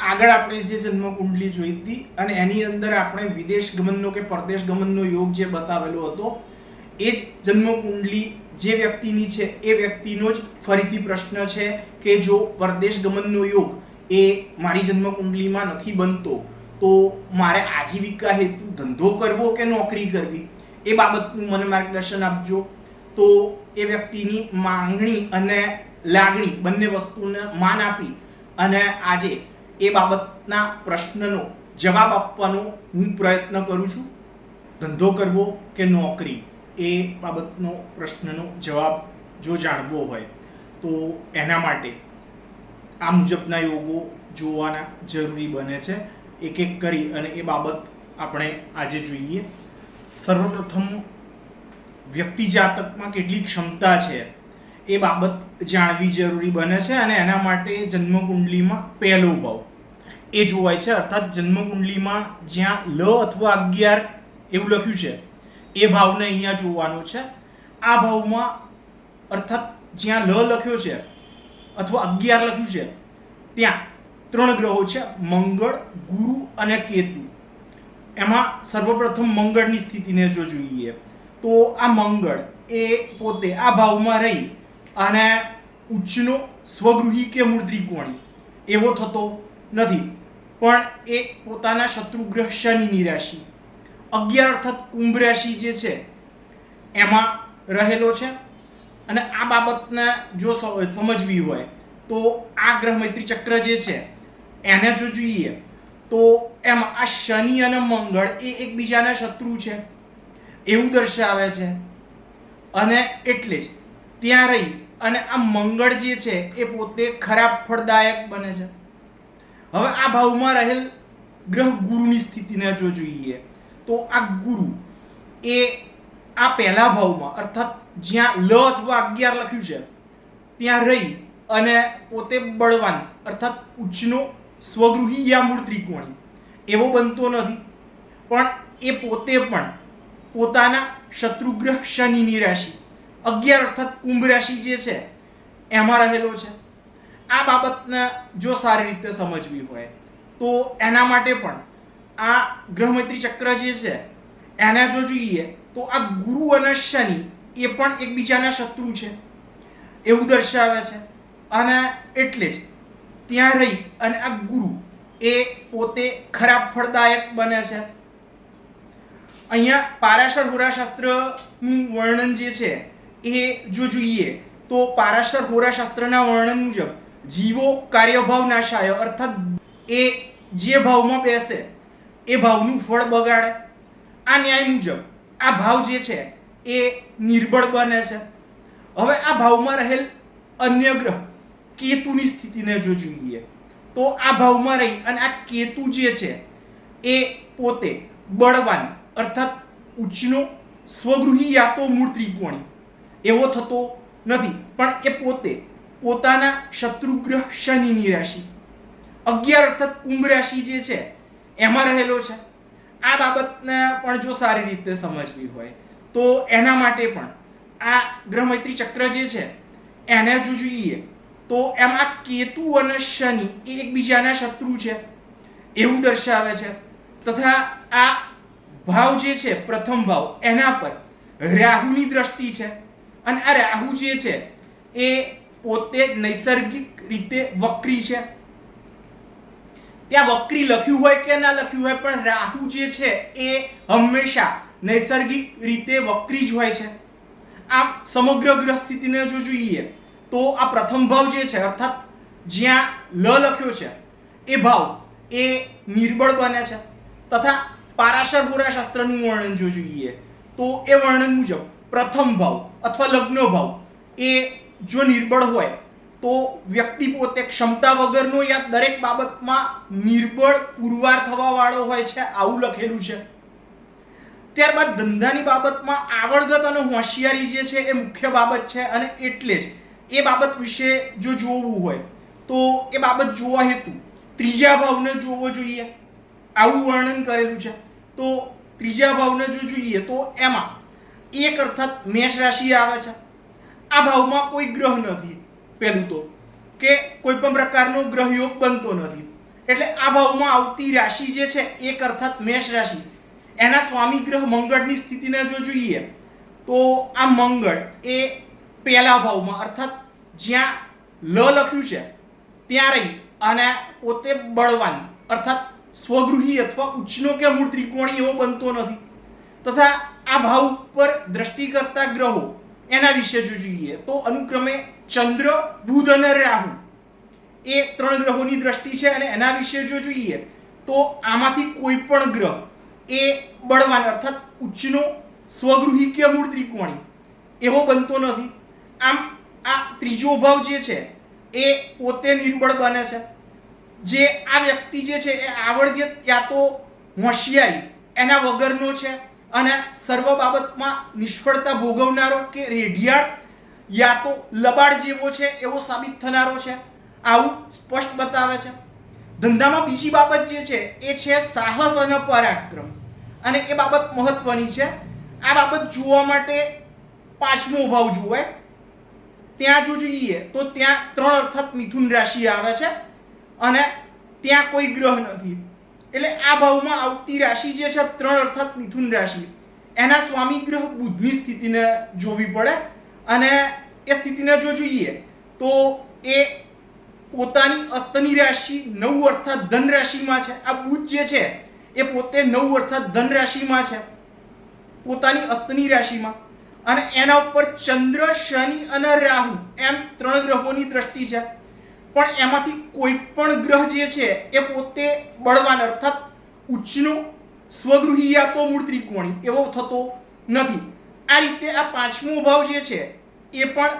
આગળ આપણે જે જન્મ કુંડલી જોઈ હતી અને એની અંદર આપણે વિદેશ ગમનનો કે પરદેશ ગમનનો યોગ જે બતાવેલો હતો એ જ જન્મ કુંડલી જે વ્યક્તિની છે એ વ્યક્તિનો જ ફરીથી પ્રશ્ન છે કે જો પરદેશ ગમનનો યોગ એ મારી જન્મ કુંડલીમાં નથી બનતો તો મારે આજીવિકા હેતુ ધંધો કરવો કે નોકરી કરવી એ બાબતનું મને માર્ગદર્શન આપજો. તો એ વ્યક્તિની માંગણી અને લાગણી બંને વસ્તુને માન આપી અને આજે એ બાબતના પ્રશ્નનો જવાબ આપવાનો હું પ્રયત્ન કરું છું. ધંધો કરવો કે નોકરી એ બાબતનો પ્રશ્નનો જવાબ જો જાણવો હોય તો એના માટે આ મુજબના યોગો જોવાના જરૂરી બને છે. એક એક કરી અને એ બાબત આપણે આજે જોઈએ. સર્વપ્રથમ વ્યક્તિ જાતકમાં કેટલી ક્ષમતા છે એ બાબત જાણવી જરૂરી બને છે અને એના માટે જન્મ કુંડલીમાં પહેલો ભાવ એ જોવાય છે. અર્થાત જન્મ કુંડલીમાં જ્યાં લ અથવા 11 એવું લખ્યું છે એ ભાવને અહીંયા જોવાનો છે. આ ભાવમાં અર્થાત જ્યાં લ લખ્યો છે અથવા 11 લખ્યું છે ત્યાં 3 ગ્રહો છે, મંગળ, ગુરુ અને કેતુ. એમાં સર્વપ્રથમ મંગળની સ્થિતિને જો જોઈએ તો આ મંગળ એ પોતે આ ભાવમાં રહી અને ઉચ્ચનો સ્વગૃહી કે મૂળ ત્રિકોણી એવો થતો નથી, પણ એ પોતાના શત્રુગ્રહ શનિની રાશિ 11 અર્થાત કુંભ રાશિ જે છે એમાં રહેલો છે. અને આ બાબતને જો સમજવી હોય તો આ ગ્રહ મૈત્રી ચક્ર જે છે એને જો જોઈએ તો એમાં આ શનિ અને મંગળ એ એકબીજાના શત્રુ છે એવું દર્શાવે છે. અને એટલે જ ત્યાં રહી અને આ મંગળ જે છે એ પોતે ખરાબ ફળદાયક બને છે. હવે આ ભાવમાં રહેલ ગ્રહ ગુરુની સ્થિતિને જો જોઈએ તો આ ગુરુ એ આ પહેલા ભાવમાં અર્થાત જ્યાં લ અથવા 11 લખ્યું છે ત્યાં રહી અને પોતે બળવાન અર્થાત ઉચ્ચનો સ્વગૃહી યા મૂળ ત્રિકોણી એવો બનતો નથી, પણ એ પોતે પણ પોતાના શત્રુગ્રહ શનિની રાશિ 11 અર્થાત કુંભ રાશિ જે છે એમાં રહેલો છે. આ બાબતને જો સારી રીતે સમજવી હોય તો એના માટે પણ આ ગ્રહ મૈત્રી ચક્ર જે છે એને જો જોઈએ તો આ ગુરુ અને શનિ એ પણ એકબીજાના શત્રુ છે એવું દર્શાવે છે. અને એટલે જ ત્યાં રહી અને આ ગુરુ એ પોતે ખરાબ ફળદાયક બને છે. અહીંયા પારાશર હોરાશાસ્ત્રનું વર્ણન જે છે એ જો જોઈએ તો પારાશર હોરાશાસ્ત્રના વર્ણન મુજબ જીવો કાર્યભાવ નાશાય અર્થાત એ જે ભાવમાં બેસે એ ભાવનું ફળ બગાડે. આ ન્યાય મુજબ આ ભાવ જે છે એ નિર્બળ બને છે. હવે આ ભાવમાં રહેલ અન્ય ગ્રહ કેતુની સ્થિતિને જો જોઈએ તો આ ભાવમાં રહી અને આ કેતુ જે છે એ પોતે બળવાન અર્થાત ઉચ્ચનો સ્વગૃહી યા તો મૂળ ત્રિકોણી એવો થતો નથી, પણ એ પોતે પોતાના શત્રુગ્રહ શનિની રાશિ 11 અર્થાત કુંભ રાશિ જે છે એમાં રહેલો છે. આ બાબતને પણ જો સારી રીતે સમજવી હોય તો એના માટે પણ આ ગ્રહ મૈત્રી ચક્ર જે છે એને જો જોઈએ તો એમાં કેતુ અને શનિ એ એકબીજાના શત્રુ છે એવું દર્શાવે છે. તથા આ ભાવ જે છે પ્રથમ ભાવ એના પર રાહુની દ્રષ્ટિ છે અને આ રાહુ જે છે એ પોતે નૈસર્ગિક રીતે વક્રી છે. ત્યાં વક્રી લખ્યું હોય કે ના લખ્યું હોય પણ રાહુ જે છે એ હંમેશા નૈસર્ગિક રીતે વક્રી જ હોય છે. આમ સમગ્ર ગ્રહ સ્થિતિને જો જોઈએ તો આ પ્રથમ ભાવ જે છે અર્થાત જ્યાં લ લખ્યો છે એ ભાવ એ નિર્બળ બને છે. તથા પારાશર હોરાશાસ્ત્રનું વર્ણન જો જોઈએ તો એ વર્ણન મુજબ પ્રથમ ભાવ અથવા લગ્ન ભાવ એ જો નિર્બળ હોય તો વ્યક્તિ પોતે ક્ષમતા વગરનો યા દરેક બાબતમાં નિર્બળ પુરવાર થવા વાળો હોય છે આવું લખેલું છે. ત્યારબાદ ધંધાની બાબતમાં આવડત અને હોશિયારી જે છે એ મુખ્ય બાબત છે અને એટલે જ એ બાબત વિશે જો જોવું હોય તો એ બાબત જોવા હેતુ ત્રીજા ભાવને જોવો જોઈએ આવું વર્ણન કરેલું છે. તો ત્રીજા ભાવને જો જોઈએ તો એમાં એક અર્થાત મેષ રાશિ આવે છે. આ ભાવમાં કોઈ ગ્રહ નથી, પહેલું તો કે કોઈ પણ પ્રકારનો ગ્રહ યોગ બનતો નથી, એટલે આ ભાવમાં આવતી રાશિ જે છે એક અર્થાત મેષ રાશિ, એના સ્વામી ગ્રહ મંગળની સ્થિતિને જો જોઈએ તો આ મંગળ એ પહેલા ભાવમાં અર્થાત જ્યાં લ લખ્યું છે ત્યાં રહી અને પોતે બળવાન અર્થાત સ્વગૃહી અથવા ઉચ્ચનો કે મૂળ ત્રિકોણી એવો બનતો નથી, તથા આ ભાવ ઉપર દ્રષ્ટિ કરતા ગ્રહો એના વિશે જો જોઈએ તો અનુક્રમે ચંદ્ર, બુધ અને રાહુ એ 3 ગ્રહોની દ્રષ્ટિ છે અને એના વિશે જો જોઈએ તો આમાંથી કોઈ પણ ગ્રહ એ બળવાન અર્થાત ઉચ્ચનો સ્વગૃહી કે મૂળ ત્રિકોણી એવો બનતો નથી. આમ આ ત્રીજો ભાવ જે છે એ પોતે નિર્બળ બને છે. જે આ વ્યક્તિ જે છે એ આવડત યા તો હોશિયારી એના વગરનો છે અને સર્વ બાબતમાં નિષ્ફળતા ભોગવનારો કે રેઢિયાળ યા તો લબાડ જેવો છે એવો સાબિત થનારો છે, આવું સ્પષ્ટ બતાવે છે. ધંધામાં બીજી બાબત જે છે એ છે સાહસ અને પરાક્રમ, અને એ બાબત મહત્વની છે. આ બાબત જોવા માટે 5મો ભાવ જોવાય. ત્યાં જો જોઈએ તો ત્યાં 3 અર્થાત મિથુન રાશિ આવે છે અને ત્યાં કોઈ ગ્રહ નથી. એટલે આ ભાવમાં આવતી રાશિ જે છે 3 અર્થાત મિથુન રાશિ, એના સ્વામી ગ્રહ બુધની સ્થિતિને જોવી પડે અને એ સ્થિતિને જો જોઈએ તો એ પોતાની અસ્તની રાશિ 9 અર્થાત ધન રાશિમાં છે. આ બુધ જે છે એ પોતે 9 અર્થાત ધન રાશિમાં છે, પોતાની અસ્તની રાશિમાં, અને એના ઉપર ચંદ્ર, શનિ અને રાહુ એમ 3 ગ્રહોની દ્રષ્ટિ છે. પણ એમાંથી કોઈ પણ ગ્રહ જે છે એ પોતે બળવાન અર્થાત ઉચ્ચનો સ્વગૃહી યા તો મૂળ ત્રિકોણી એવો થતો નથી. આ રીતે આ 5મો ભાવ જે છે એ પણ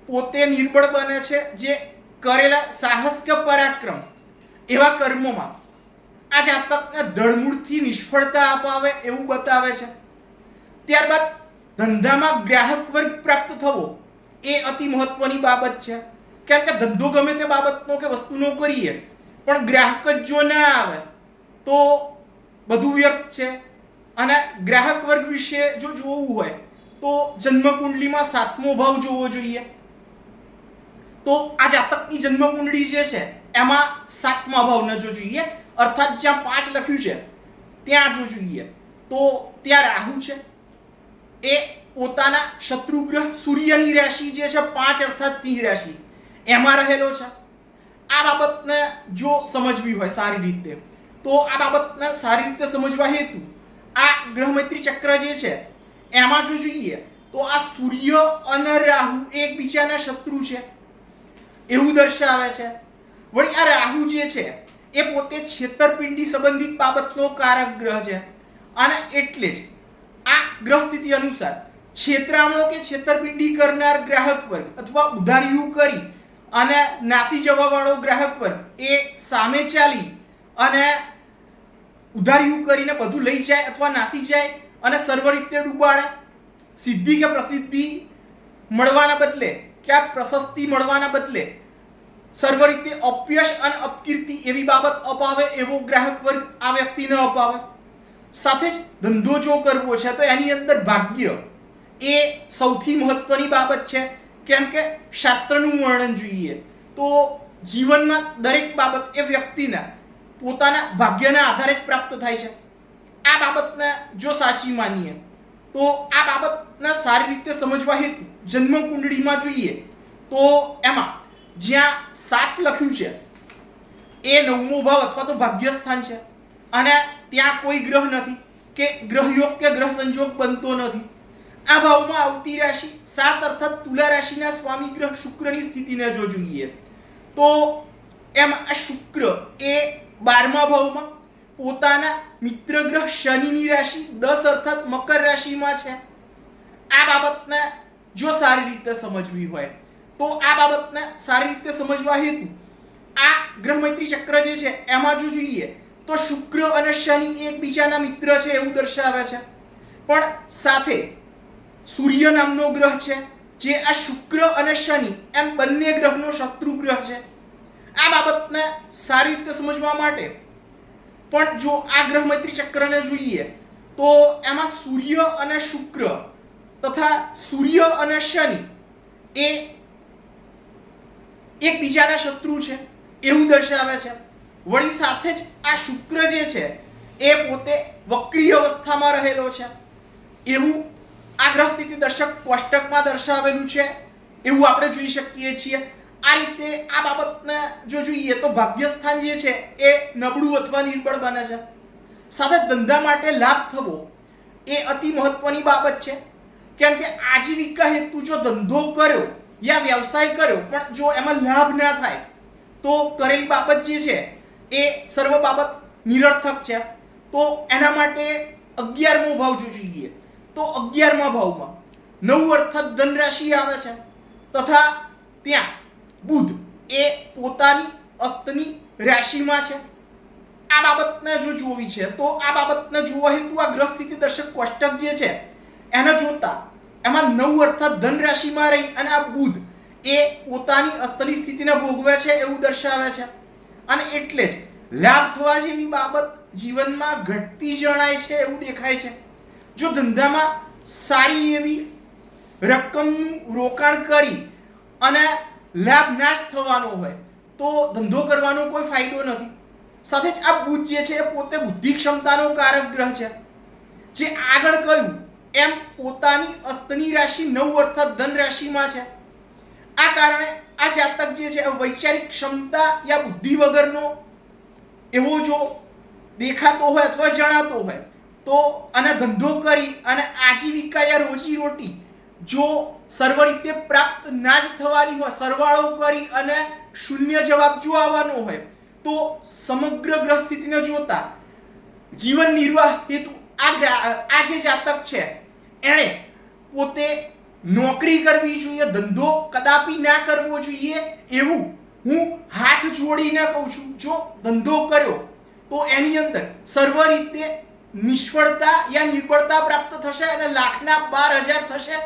પોતે નિર્બળ બને છે. જે કરેલા સાહસ કે પરાક્રમ એવા કર્મોમાં આ જાતકને ધડમૂળથી નિષ્ફળતા અપાવે એવું બતાવે છે. ત્યારબાદ ધંધામાં ગ્રાહક વર્ગ પ્રાપ્ત થવો એ અતિ મહત્વની બાબત છે. કેમ કે ધંધો ગમે તે બાબતનો કે વસ્તુનો કરીએ પણ ગ્રાહક જ જો ના આવે તો બધું વ્યર્થ છે. અને ગ્રાહક વર્ગ વિશે જો જોવું હોય તો જન્મકુંડલીમાં 7મો ભાવ જોવો જોઈએ. તો આ જાતકની જન્મકુંડળી જે છે એમાં 7મા ભાવને જો જોઈએ અર્થાત જ્યાં 5 લખ્યું છે ત્યાં જો જોઈએ તો ત્યાં રાહુ છે. એ પોતાના શત્રુ ગ્રહ સૂર્યની રાશિ જે છે 5 અર્થાત સિંહ રાશિ એમાં રહેલો છે. આ બાબતને જો સમજવી હોય સારી રીતે તો આ બાબતને સારી રીતે સમજવા હેતુ આ ગ્રહ મૈત્રી ચક્ર જે છે એમાં જો જોઈએ તો આ સૂર્ય અને રાહુ એકબીજાના શત્રુ છે એવું દર્શાવે છે. વળી આ રાહુ જે છે એ પોતે છેતરપિંડી સંબંધિત બાબતનો કારક ગ્રહ છે અને એટલે જ આ ગ્રહ સ્થિતિ અનુસાર છેતરામણો કે છેતરપિંડી કરનાર ગ્રાહક વર્ગ અથવા ઉધારીયું કરી અને નાસી જવા વાળો ગ્રાહક વર્ગ એ સામે ચાલી અને ઉધારીયું કરીને બધું લઈ જાય અથવા નાસી જાય અને સર્વ રીતે ડૂબાડે. સિદ્ધિ કે પ્રસિદ્ધિ મળવાના બદલે કે આ પ્રશસ્તિ મળવાના બદલે સર્વ રીતે અપયશ અને અપકીર્તિ એવી બાબત અપાવે એવો ગ્રાહક વર્ગ આ વ્યક્તિને અપાવે. સાથે જ ધંધો જો કરવો છે તો એની અંદર ભાગ્ય એ સૌથી મહત્વની બાબત છે. કેમ કે શાસ્ત્રનું વર્ણન જોઈએ તો જીવનમાં દરેક બાબત એ વ્યક્તિના પોતાના ભાગ્યના આધારે જ પ્રાપ્ત થાય છે. આ બાબતને જો સાચી માનીએ તો આ બાબતને સારી રીતે સમજવા હેતુ જન્મ કુંડળીમાં જોઈએ તો એમાં જ્યાં 7 લખ્યું છે એ 9મો ભાવ અથવા તો ભાગ્યસ્થાન છે અને ત્યાં કોઈ ગ્રહ નથી કે ગ્રહયોગ કે ગ્રહ સંજોગ બનતો નથી. આ ભાવમાં આવતી રાશિ 7 અર્થાત તુલા રાશિના સ્વામી ગ્રહ શુક્રની સ્થિતિને જો જોઈએ તો એમાં આ શુક્ર એ 12મા ભાવમાં પોતાના મિત્ર ગ્રહ શનિની રાશિ 10 અર્થાત મકર રાશિમાં છે. આ બાબતને જો સારી રીતે સમજવી હોય તો આ બાબતને સારી રીતે સમજવા હેતુ આ ગ્રહ મૈત્રી ચક્ર જે છે એમાં જો જોઈએ તો શુક્ર અને શનિ એકબીજાના મિત્ર છે એવું દર્શાવે છે. પણ સાથે સૂર્ય નામનો ગ્રહ છે જે આ શુક્ર અને શનિ એમ બંને ગ્રહનો શત્રુ ગ્રહ છે. આ બાબતને સારી રીતે સમજવા માટે પણ જો આ ગ્રહ મૈત્રી ચક્રને જોઈએ તો એમાં સૂર્ય અને શુક્ર તથા સૂર્ય અને શનિ એ એકબીજાના શત્રુ છે એવું દર્શાવે છે. વળી સાથે જ આ શુક્ર જે છે એ પોતે વક્રી અવસ્થામાં રહેલો છે એવું આ ગ્રહ સ્થિતિ દર્શક કોષ્ટકમાં દર્શાવેલું છે, એવું આપણે જોઈ શકીએ છીએ. આ રીતે આ બાબતને જો જોઈએ તો ભાગ્યસ્થાન જે છે એ નબળું અથવા નિર્બળ બને છે. સાથે ધંધા માટે લાભ થવો એ અતિ મહત્વની બાબત છે, કેમ કે આજીવિકા હેતુ જો ધંધો કર્યો યા વ્યવસાય કર્યો પણ જો એમાં લાભ ના થાય તો કરેલી બાબત જે છે એ સર્વ બાબત નિરર્થક છે. તો એના માટે 11મો ભાવ જો જોઈએ તો 11મા ભાવમાં નવ અર્થાત ધન રાશિ આવે છે તથા ત્યાં બુધ એ પોતાની અસ્તની રાશિમાં છે. આ બાબતને જો જોવી છે તો આ બાબતને જોવા હેતુ આ ગ્રહ સ્થિતિ દર્શક કોષ્ટક જે છે એને જોતા એમાં 9 અર્થાત ધન રાશિમાં રહી અને આ બુધ એ પોતાની અસ્તની સ્થિતિને ભોગવે છે એવું દર્શાવે છે. અને એટલે જ લાભ થવા જેવી બાબત જીવનમાં ઘટતી જણાય છે એવું દેખાય છે. જો ધંધામાં સારી એવી રકમનું રોકાણ કરી અને લાભ નાશ થવાનો હોય તો ધંધો કરવાનો કોઈ ફાયદો નથી. સાથે જ આ બુધ જે છે એ પોતે બુદ્ધિ ક્ષમતાનો કારક ગ્રહ છે. જે આગળ કહ્યું એમ પોતાની અસ્તની રાશિ 9 અર્થાત ધન રાશિમાં છે. આ કારણે આ જાતક જે છે વૈચારિક ક્ષમતા યા બુદ્ધિ વગરનો એવો જો દેખાતો હોય અથવા જણાતો હોય તો અને ધંધો કરી અને આજીવિકા યા રોજી રોટી જો સર્વ રીતે પ્રાપ્ત ના જ થવાની હોય, સરવાળો કરી અને શૂન્ય જવાબ જો આવવાનો હોય તો સમગ્ર ગ્રહ સ્થિતિને જોતા જીવન નિર્વાહ હેતુ આ જે જાતક છે એણે પોતે નોકરી કરવી જોઈએ, ધંધો કદાપી ના કરવો જોઈએ એવું હું હાથ જોડીને કહું છું. જો ધંધો કર્યો તો એની અંદર સર્વ રીતે નિષ્ફળતા યા નિર્બળતા પ્રાપ્ત થશે અને લાખના 12,000 થશે.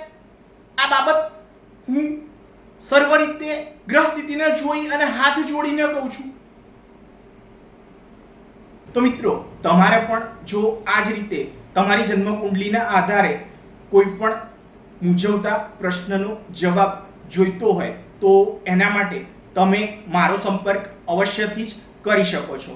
આ બાબત હું સર્વ રીતે ગ્રહ સ્થિતિને જોઈ અને હાથ જોડીને કહું છું. તો મિત્રો, તમારે પણ જો આ જ રીતે તમારી જન્મ કુંડલીના આધારે કોઈ પણ મૂંઝવતા પ્રશ્નનો જવાબ જોઈતો હોય તો એના માટે તમે મારો સંપર્ક અવશ્યથી જ કરી શકો છો.